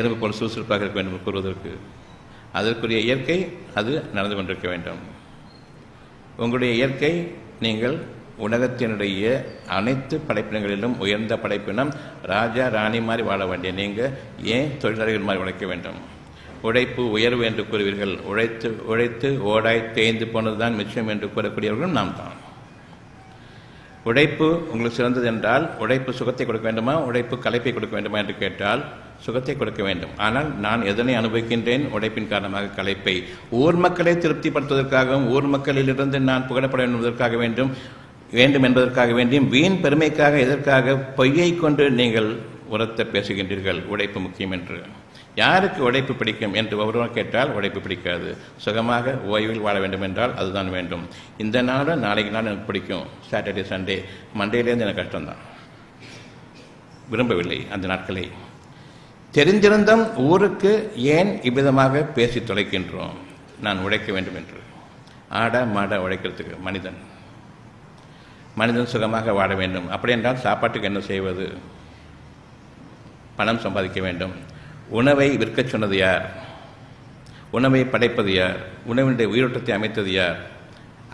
எறும்பு போல் சுறுசுறுப்பாக இருக்க வேண்டும் என்று கூறுவதற்கு அதற்குரிய இயற்கை அது நடந்து கொண்டிருக்க வேண்டும். உங்களுடைய இயற்கை நீங்கள் உலகத்தினுடைய அனைத்து படைப்பினங்களிலும் உயர்ந்த படைப்பினம், ராஜா ராணி மாதிரி வாழ வேண்டிய நீங்கள் ஏன் தொழிலாளர்கள் மாதிரி உழைக்க வேண்டும்? உழைப்பு உயர்வு என்று கூறுவீர்கள். உழைத்து உழைத்து ஓடாய் தேய்ந்து போனதுதான் மிச்சம் என்று கூறக்கூடியவர்களும் நாம் தான். உழைப்பு உங்களுக்கு சிறந்தது என்றால் உழைப்பு சுகத்தை கொடுக்க வேண்டுமா, உழைப்பு களைப்பை கொடுக்க வேண்டுமா என்று கேட்டால் சுகத்தை கொடுக்க வேண்டும். ஆனால் நான் எதனை அனுபவிக்கின்றேன்? உழைப்பின் காரணமாக களைப்பை. ஊர் மக்களை திருப்திப்படுத்துவதற்காகவும் ஊர் மக்களிலிருந்து நான் புகழப்பட வேண்டும் என்பதற்காக வேண்டியும் வீண் பெருமைக்காக எதற்காக பொய்யை கொண்டு நீங்கள் உரத்த பேசுகின்றீர்கள் உழைப்பு முக்கியம் என்று. யாருக்கு உழைப்பு பிடிக்கும் என்று ஒருவர் கேட்டால் உழைப்பு பிடிக்காது. சுகமாக ஓய்வில் வாழ வேண்டும் என்றால் அதுதான் வேண்டும். இந்த நாளும் நாளைக்கு நாள் எனக்கு பிடிக்கும், சாட்டர்டே சண்டே, மண்டேலேருந்து எனக்கு கஷ்டம்தான், விரும்பவில்லை அந்த நாட்களை. தெரிந்திருந்தும் ஊருக்கு ஏன் இவ்விதமாக பேசி தொலைக்கின்றோம்? நான் உழைக்க வேண்டும் என்று. ஆட மாட உழைக்கிறதுக்கு மனிதன் சுகமாக வாழ வேண்டும். அப்படி என்றால் சாப்பாட்டுக்கு என்ன செய்வது? பணம் சம்பாதிக்க வேண்டும். உணவை விற்கச் சொன்னது யார்? உணவை படைப்பது யார்? உணவினுடைய உயிரோட்டத்தை அமைத்தது யார்?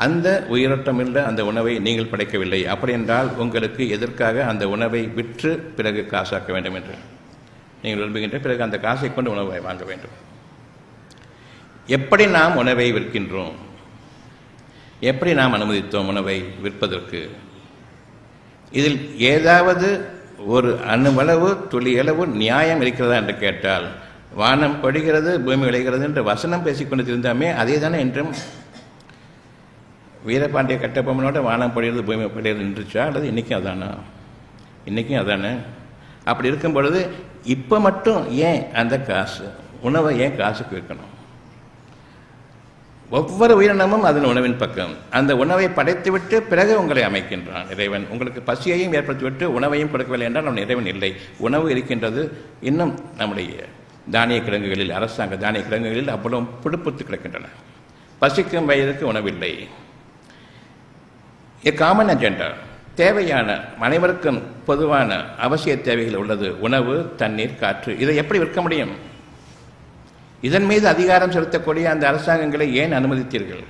அந்த உயிரோட்டமில்லை அந்த உணவை நீங்கள் படைக்கவில்லை. அப்படி என்றால் உங்களுக்கு எதற்காக அந்த உணவை விற்று பிறகு காசாக்க வேண்டும் என்று நீங்கள் விரும்புகின்ற பிறகு அந்த காசை கொண்டு உணவை வாங்க வேண்டும். எப்படி நாம் உணவை விற்கின்றோம், எப்படி நாம் அனுமதித்தோம் உணவை விற்பதற்கு? இதில் ஏதாவது ஒரு அணுவளவு துளியளவு நியாயம் இருக்கிறதா என்று கேட்டால், வானம் பொழிகிறது பூமி விளைகிறது என்று வசனம் பேசிக்கொண்டு இருந்தாமே அதே தானே என்றும் வீரபாண்டிய கட்டபொம்மனோட வானம் பொழிகிறது பூமி பொழிகிறது நின்றுச்சா? அல்லது இன்றைக்கும் அதானா? இன்றைக்கும் அதானே. அப்படி இருக்கும் பொழுது இப்போ மட்டும் ஏன் அந்த காசு உணவை ஏன் காசுக்கு விற்கணும்? ஒவ்வொரு உயிரினமும் அதன் உணவின் பக்கம். அந்த உணவை படைத்துவிட்டு பிறகு உங்களை அமைக்கின்றான் இறைவன். உங்களுக்கு பசியையும் ஏற்படுத்திவிட்டு உணவையும் கொடுக்கவில்லை என்றால் அவன் இறைவன் இல்லை. உணவு இருக்கின்றது. இன்னும் நம்முடைய தானிய கிழங்குகளில், அரசாங்க தானிய கிழங்குகளில் அவ்வளவு புடுப்புத்து கிடக்கின்றன. பசிக்கும் வயதுக்கு உணவில்லை. ஏ காமன் அஜெண்டா, தேவையான அனைவருக்கும் பொதுவான அவசிய தேவைகள் உள்ளது. உணவு, தண்ணீர், காற்று. இதை எப்படி விற்க முடியும்? இதன் மீது அதிகாரம் செலுத்தக்கூடிய அந்த அரசாங்கங்களை ஏன் அனுமதித்தீர்கள்?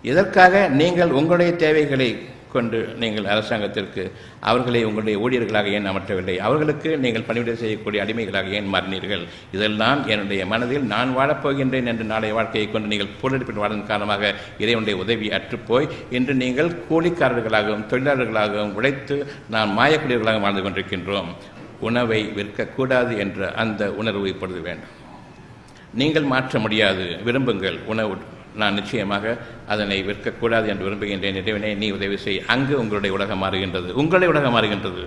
இதற்காக நீங்கள் உங்களுடைய தேவைகளை கொண்டு நீங்கள் அரசாங்கத்திற்கு அவர்களை உங்களுடைய ஊழியர்களாக ஏன் அமர்த்தவில்லை? அவர்களுக்கு நீங்கள் பணிவிடை செய்யக்கூடிய அடிமைகளாக ஏன் மாறினீர்கள்? இதெல்லாம் என்னுடைய மனதில் நான் வாழப்போகின்றேன் என்று நாளைய வாழ்க்கையை கொண்டு நீங்கள் போராடி வாழ்வதன் காரணமாக இறைவனுடைய உதவி அற்றுப்போய் இன்று நீங்கள் கூலிக்காரர்களாகவும் தொழிலாளர்களாகவும் உழைத்து நாம் மாயக்கூடியவர்களாக வாழ்ந்து கொண்டிருக்கின்றோம். உணவை விற்கக்கூடாது என்ற அந்த உணர்வு இப்பொழுது வேண்டும். நீங்கள் மாற்ற முடியாது, விரும்புங்கள் உணவு. நான் நிச்சயமாக அதனை விற்கக்கூடாது என்று விரும்புகின்றேன். இறைவனே நீ உதவி செய். அங்கு உங்களுடைய உலகம் மாறுகின்றது, உங்களுடைய உலகம் மாறுகின்றது.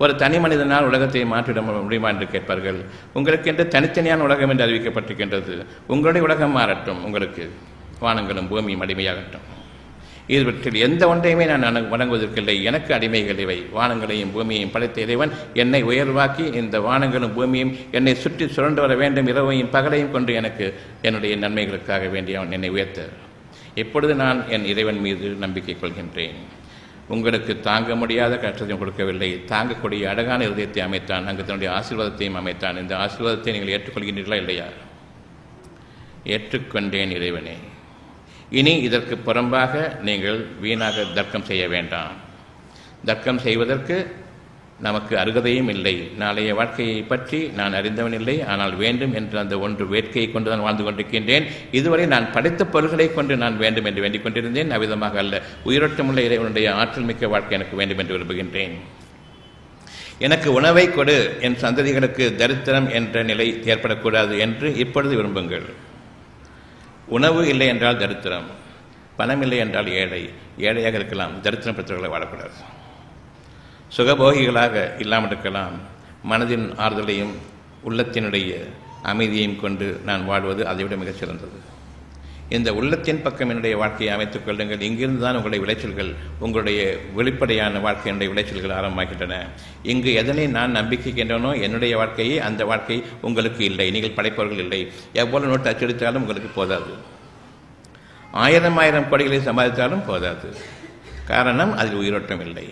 ஒரு தனி மனிதனால் உலகத்தை மாற்றிட முடியுமா என்று கேட்பார்கள். உங்களுக்கு என்று தனித்தனியான உலகம் என்று அறிவிக்கப்பட்டிருக்கின்றது. உங்களுடைய உலகம் மாறட்டும், உங்களுக்கு வானங்களும் பூமியும் அடிமையாகட்டும். இவற்றில் எந்த ஒன்றையுமே நான் வணங்குவதற்கில்லை. எனக்கு அடிமைகள் இவை. வானங்களையும் பூமியையும் படைத்த இறைவன் என்னை உயர்வாக்கி இந்த வானங்களும் பூமியும் என்னை சுற்றி சுரண்டு வர வேண்டும். இரவையும் பகலையும் கொண்டு எனக்கு என்னுடைய நன்மைகளுக்காக வேண்டிய அவன் என்னை உயர்த்த. இப்பொழுது நான் என் இறைவன் மீது நம்பிக்கை கொள்கின்றேன். உங்களுக்கு தாங்க முடியாத கஷ்டத்தையும் கொடுக்கவில்லை, தாங்கக்கூடிய அழகான இதயத்தை அமைத்தான். அங்கு தன்னுடைய ஆசீர்வாதத்தையும் அமைத்தான். இந்த ஆசீர்வாதத்தை நீங்கள் ஏற்றுக்கொள்கின்றீர்களா இல்லையா? ஏற்றுக்கொண்டேன் இறைவனே. இனி இதற்கு புறம்பாக நீங்கள் வீணாக தர்க்கம் செய்ய வேண்டாம். தர்க்கம் செய்வதற்கு நமக்கு அருகதையும் இல்லை. நாளைய வாழ்க்கையை பற்றி நான் அறிந்தவன் இல்லை. ஆனால் வேண்டும் என்ற அந்த ஒன்று வேட்கையை கொண்டு நான் வாழ்ந்து கொண்டிருக்கின்றேன். இதுவரை நான் படைத்த பொருள்களை கொண்டு நான் வேண்டும் என்று வேண்டிக் கொண்டிருந்தேன். அவ்விதமாக அல்ல. உயிரோட்டமுள்ள இறைவனுடைய ஆற்றல் மிக்க வாழ்க்கை எனக்கு வேண்டும் என்று விரும்புகின்றேன். எனக்கு உணவை கொடு, என் சந்ததிகளுக்கு தரித்திரம் என்ற நிலை ஏற்படக்கூடாது என்று இப்பொழுது விரும்புங்கள். உணவு இல்லை என்றால் தரித்திரம், பணம் இல்லை என்றால் ஏழை. ஏழையாக இருக்கலாம், தரித்திரம் பெற்றவர்களை வாழக்கூடாது. சுகபோகிகளாக இல்லாமல் இருக்கலாம். மனதின் ஆறுதலையும் உள்ளத்தினுடைய அமைதியையும் கொண்டு நான் வாழ்வது அதைவிட மிகச் சிறந்தது. இந்த உள்ளத்தின் பக்கம் என்னுடைய வாழ்க்கையை அமைத்துக் கொள்ளுங்கள். இங்கிருந்து தான் உங்களுடைய விளைச்சல்கள், உங்களுடைய வெளிப்படையான வாழ்க்கையினுடைய விளைச்சல்கள் ஆரம்பமாகின்றன. இங்கு எதனை நான் நம்பிக்கைக்கின்றனோ என்னுடைய வாழ்க்கையை, அந்த வாழ்க்கை உங்களுக்கு இல்லை. நீங்கள் படைப்பவர்கள் இல்லை. எவ்வளவு நோட்டு அச்சடித்தாலும் உங்களுக்கு போதாது. 1000 கோடிகளை சம்பாதித்தாலும் போதாது. காரணம் அதில் உயிரோட்டம் இல்லை.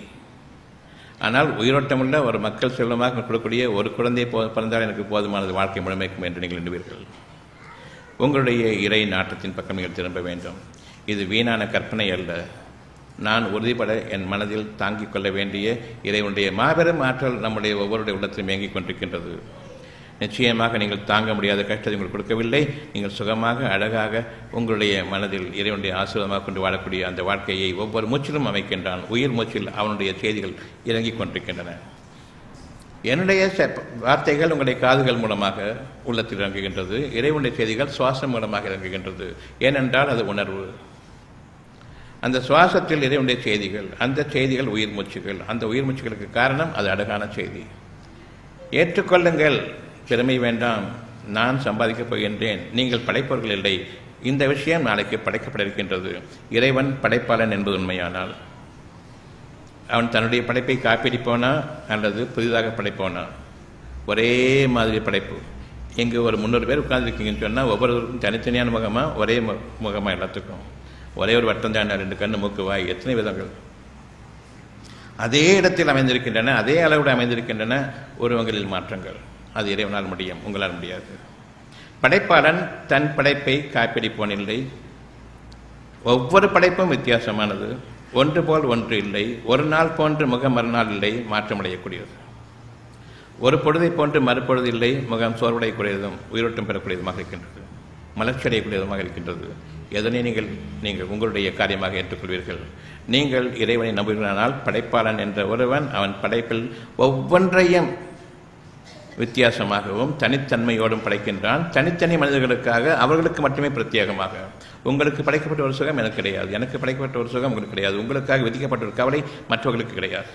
ஆனால் உயிரோட்டமுள்ள ஒரு மக்கள் செல்வமாக கொடுக்கக்கூடிய ஒரு குழந்தை பிறந்தால் எனக்கு போதுமானது வாழ்க்கை முழுமைக்கும் என்று நீங்கள் எண்ணுவீர்கள். உங்களுடைய இறை நாட்டத்தின் பக்கம் நீங்கள் திரும்ப வேண்டும். இது வீணான கற்பனை அல்ல. நான் உறுதிப்பட என் மனதில் தாங்கிக் கொள்ள வேண்டிய இறைவனுடைய மாபெரும் ஆற்றல் நம்முடைய ஒவ்வொருடைய உள்ளத்திலும் இயங்கிக் கொண்டிருக்கின்றது. நிச்சயமாக நீங்கள் தாங்க முடியாத கஷ்டத்தை உங்களுக்கு கொடுக்கவில்லை. நீங்கள் சுகமாக அழகாக உங்களுடைய மனதில் இறைவனுடைய ஆசீர்வாதமாக கொண்டு வாழக்கூடிய அந்த வாழ்க்கையை ஒவ்வொரு மூச்சிலும் அமைக்கின்றான். உயிர் மூச்சில் அவனுடைய செய்திகள் இறங்கிக் கொண்டிருக்கின்றன. என்னுடைய வார்த்தைகள் உங்களுடைய காதுகள் மூலமாக உள்ளத்தில் இறங்குகின்றது. இறைவனுடைய செய்திகள் சுவாசம் மூலமாக இறங்குகின்றது. ஏனென்றால் அது உணர்வு. அந்த சுவாசத்தில் இறைவனுடைய செய்திகள், அந்த செய்திகள் உயிர் மூச்சுகள். அந்த உயிர் மூச்சுகளுக்கு காரணம் அது அழகான செய்தி. ஏற்றுக்கொள்ளுங்கள். பெருமை வேண்டாம். நான் சம்பாதிக்கப் போகின்றேன். நீங்கள் படைப்பவர்கள் இல்லை. இந்த விஷயம் நாளைக்கு படைக்கப்பட இருக்கின்றது. இறைவன் படைப்பாளன் என்பது உண்மையானால் அவன் தன்னுடைய படைப்பை காப்பிடிப்போனா அல்லது புதிதாக படைப்போனா? ஒரே மாதிரி படைப்பு. இங்கு ஒரு 300 பேர் உட்கார்ந்துருக்கீங்கன்னு சொன்னால் ஒவ்வொருவருக்கும் தனித்தனியான முகமாக, ஒரே முகமாக எல்லாத்துக்கும் ஒரே ஒரு வட்டம் தான், 2 கண்ணு, மூக்கு, வாய், எத்தனை விதங்கள் அதே இடத்தில் அமைந்திருக்கின்றன, அதே அளவோடு அமைந்திருக்கின்றன. உருவங்களில் மாற்றங்கள். அது இறைவனால் முடியும், உங்களால் முடியாது. படைப்பாளன் தன் படைப்பை காப்பிடிப்போன் இல்லை. ஒவ்வொரு படைப்பும் வித்தியாசமானது. ஒன்று போல் ஒன்று இல்லை. ஒரு நாள் போன்று முகம் மறுநாள் இல்லை, மாற்றமடையக்கூடியது. ஒரு பொழுதை போன்று மறுப்பொழுது இல்லை, முகம் சோர்வடையக்கூடியதும் உயிரோட்டம் பெறக்கூடியதுமாக இருக்கின்றது. மலர்ச்சியடையக்கூடிய விதமாக இருக்கின்றது. எதனை நீங்கள் உங்களுடைய காரியமாக ஏற்றுக்கொள்வீர்கள்? நீங்கள் இறைவனை நம்புகிறானால் படைப்பாளன் என்ற ஒருவன் அவன் படைப்பில் ஒவ்வொன்றையும் வித்தியாசமாகவும் தனித்தன்மையோடும் படைக்கின்றான். தனித்தனி மனிதர்களுக்காக, அவர்களுக்கு மட்டுமே பிரத்யேகமாக. உங்களுக்கு படைக்கப்பட்ட ஒரு சுகம் எனக்கு கிடையாது, எனக்கு படைக்கப்பட்ட ஒரு சுகம் உங்களுக்கு கிடையாது, உங்களுக்காக விதிக்கப்பட்ட ஒரு கவலை மற்றவர்களுக்கு கிடையாது.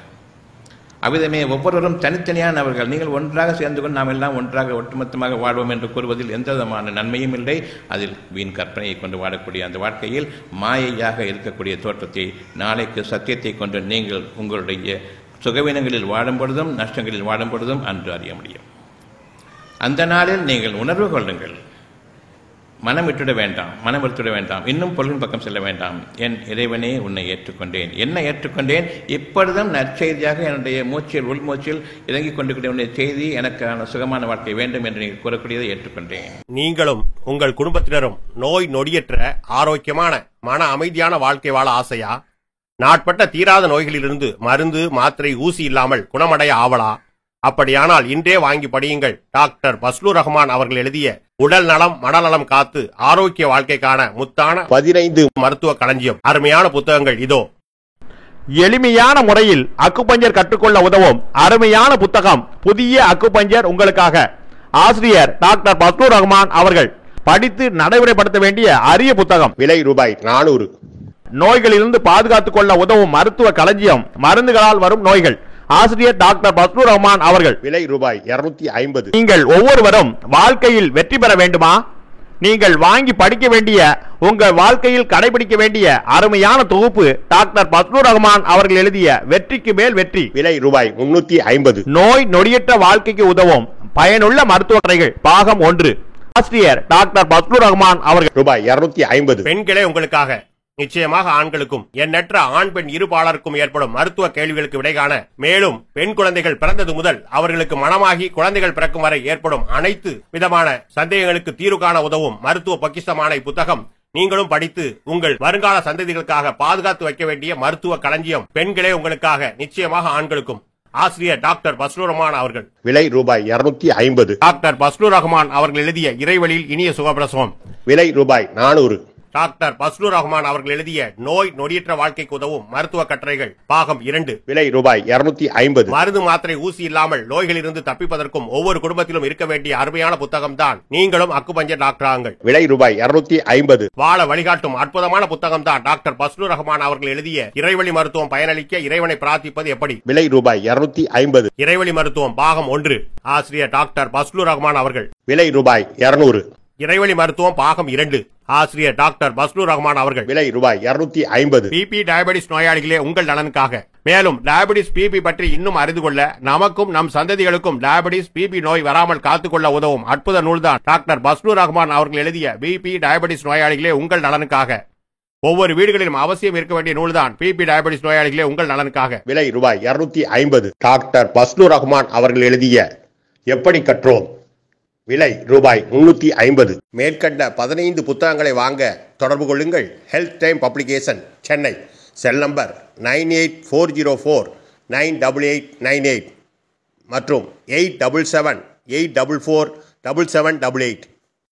அவ்விதமே ஒவ்வொருவரும் தனித்தனியானவர்கள். நீங்கள் ஒன்றாக சேர்ந்து கொண்டு நாம் எல்லாம் ஒன்றாக ஒட்டுமொத்தமாக வாழ்வோம் என்று கூறுவதில் எந்த விதமான நன்மையும் இல்லை. அதில் வீண் கற்பனையை கொண்டு வாழக்கூடிய அந்த வாழ்க்கையில் மாயையாக இருக்கக்கூடிய தோற்றத்தை நாளைக்கு சத்தியத்தை கொண்டு நீங்கள் உங்களுடைய சுகவீனங்களில் வாடும் பொழுதும் நஷ்டங்களில் வாடும் பொழுதும் அன்று அறிய முடியும். அந்த நாளில் நீங்கள் உணர்வு கொள்ளுங்கள். மனம் விட்டுட வேண்டாம், மனம் விட்டுவிட வேண்டாம், இன்னும் பொருளின் பக்கம் செல்ல வேண்டாம். என் இறைவனே உன்னை ஏற்றுக்கொண்டேன், என்ன ஏற்றுக்கொண்டேன். இப்பொழுதும் நற்செய்தியாக என்னுடைய மூச்சில் உள்மூச்சில் இறங்கிக் கொண்டிருக்கிற செய்தி எனக்கான சுகமான வாழ்க்கை வேண்டும் என்று நீங்கள் கூறக்கூடியதை ஏற்றுக்கொண்டேன். நீங்களும் உங்கள் குடும்பத்தினரும் நோய் நொடியற்ற ஆரோக்கியமான மன அமைதியான வாழ்க்கை வாழ ஆசையா? நாட்பட்ட தீராத நோய்களிலிருந்து மருந்து மாத்திரை ஊசி இல்லாமல் குணமடைய ஆவலா? அப்படியானால் இன்றே வாங்கி படியுங்கள். டாக்டர் பஸ்லூர் ரஹ்மான் அவர்கள் எழுதிய உடல் நலம் மனநலம் காத்து ஆரோக்கிய வாழ்க்கைக்கான முத்தான 15 மருத்துவ களஞ்சியம். அருமையான புத்தகங்கள் இதோ. எளிமையான முறையில் அக்குபஞ்சர் கற்றுக்கொள்ள உதவும் அருமையான புத்தகம் புதிய அக்குபஞ்சர் உங்களுக்காக. ஆசிரியர் டாக்டர் பஸ்லூர் ரஹ்மான் அவர்கள். படித்து நடைமுறைப்படுத்த வேண்டிய அரிய புத்தகம். விலை ரூபாய் 400. நோய்களிலிருந்து பாதுகாத்துக் கொள்ள உதவும் மருத்துவ களஞ்சியம். மருந்துகளால் வரும் நோய்கள். ஆசிரியர் டாக்டர் பஸ்லூர் ரஹ்மான் அவர்கள். விலை ரூபாய் 250. நீங்கள் ஒவ்வொருவரும் வாழ்க்கையில் வெற்றி பெற வேண்டுமா? நீங்கள் வாங்கி படிக்க வேண்டிய, உங்கள் வாழ்க்கையில் கடைபிடிக்க வேண்டிய அருமையான தொகுப்பு டாக்டர் பஸ்லூர் ரஹ்மான் அவர்கள் எழுதிய வெற்றிக்கு மேல் வெற்றி. விலை ரூபாய் 350. நோய் நொடியற்ற வாழ்க்கைக்கு உதவும் பயனுள்ள மருத்துவ கதைகள் பாகம் 1. ஆசிரியர் டாக்டர் பஸ்லூர் ரஹ்மான் அவர்கள். ரூபாய் 250. பெண்களே உங்களுக்காக, நிச்சயமாக ஆண்களுக்கும் எண்ணற்ற ஆண் பெண் இருபாலருக்கும் ஏற்படும் மருத்துவ கேள்விகளுக்கு விடை காண, மேலும் பெண் குழந்தைகள் பிறந்தது முதல் அவர்களுக்கு மனமாகி குழந்தைகள் பிறக்கும் வரை ஏற்படும் அனைத்து விதமான சந்தேகங்களுக்கு தீர்வு காண உதவும் மருத்துவ பொக்கிஷமான இப்புத்தகம் நீங்களும் படித்து உங்கள் வருங்கால சந்ததிகளுக்காக பாதுகாத்து வைக்க வேண்டிய மருத்துவ களஞ்சியம். பெண்களே உங்களுக்காக, நிச்சயமாக ஆண்களுக்கும். ஆசிரியர் டாக்டர் பஸ்லூர் ரஹ்மான் அவர்கள். விலை ரூபாய் 250. டாக்டர் பஸ்லூர் ரஹ்மான் அவர்கள் எழுதிய இறைவழியில் இனிய சுகப்பிரசவம். விலை ரூபாய் 400. டாக்டர் பஸ்லூர் ரஹ்மான் அவர்கள் எழுதிய நோய் நொடியற்ற வாழ்க்கைக்கு உதவும் மருத்துவ கட்டுரைகள் பாகம் 2. விலை ரூபாய் 250. மருந்து மாத்திரை ஊசி இல்லாமல் நோய்களிலிருந்து தப்பிப்பதற்கும் ஒவ்வொரு குடும்பத்திலும் இருக்க வேண்டிய அருமையான புத்தகம் தான் நீங்களும் அக்குபஞ்சர் டாக்டர் ஆங்கள். விலை ரூபாய் 250. வாழ வழிகாட்டும் அற்புதமான புத்தகம் தான் டாக்டர் பஸ்லூர் ரஹ்மான் அவர்கள் எழுதிய இறைவழி மருத்துவம் பயனளிக்க இறைவனை பிரார்த்திப்பது எப்படி. விலை ரூபாய் 250. இறைவழி மருத்துவம் பாகம் 1. ஆசிரியர் டாக்டர் பஸ்லூர் ரஹ்மான் அவர்கள். விலை ரூபாய் 200. இறைவழி மருத்துவம் பாகம் 2. ஆசிரியர் டாக்டர் பஸ்லூர் ரஹ்மான் அவர்கள். விலை ரூபாய் 250. பிபி டயபெட்டிஸ் நோயாளிகளே உங்கள் நலனுக்காக. மேலும் டயபெட்டிஸ் பிபி பற்றி இன்னும் அறிந்து கொள்ள, நமக்கும் நம் சந்ததிகளுக்கும் டயபெட்டிஸ் பிபி நோய் வராமல் காத்துக்கொள்ள உதவும் அற்புத நூல்தான் டாக்டர் பஸ்லூர் ரஹ்மான் அவர்கள் எழுதிய பிபி டயபெட்டிஸ் நோயாளிகளே உங்கள் நலனுக்காக. ஒவ்வொரு வீடுகளிலும் அவசியம் இருக்க வேண்டிய நூல்தான் பிபி டயபெட்டிஸ் நோயாளிகளே உங்கள் நலனுக்காக. விலை ரூபாய் 250. டாக்டர் பஸ்லூர் ரஹ்மான் அவர்கள் எழுதிய எப்படி கற்றோம். விலை ரூபாய் 350. மேற்கண்ட 15 புத்தகங்களை வாங்க தொடர்பு கொள்ளுங்கள். Health time publication, Chennai. Cell number 9840498898 மற்றும் 87784477788.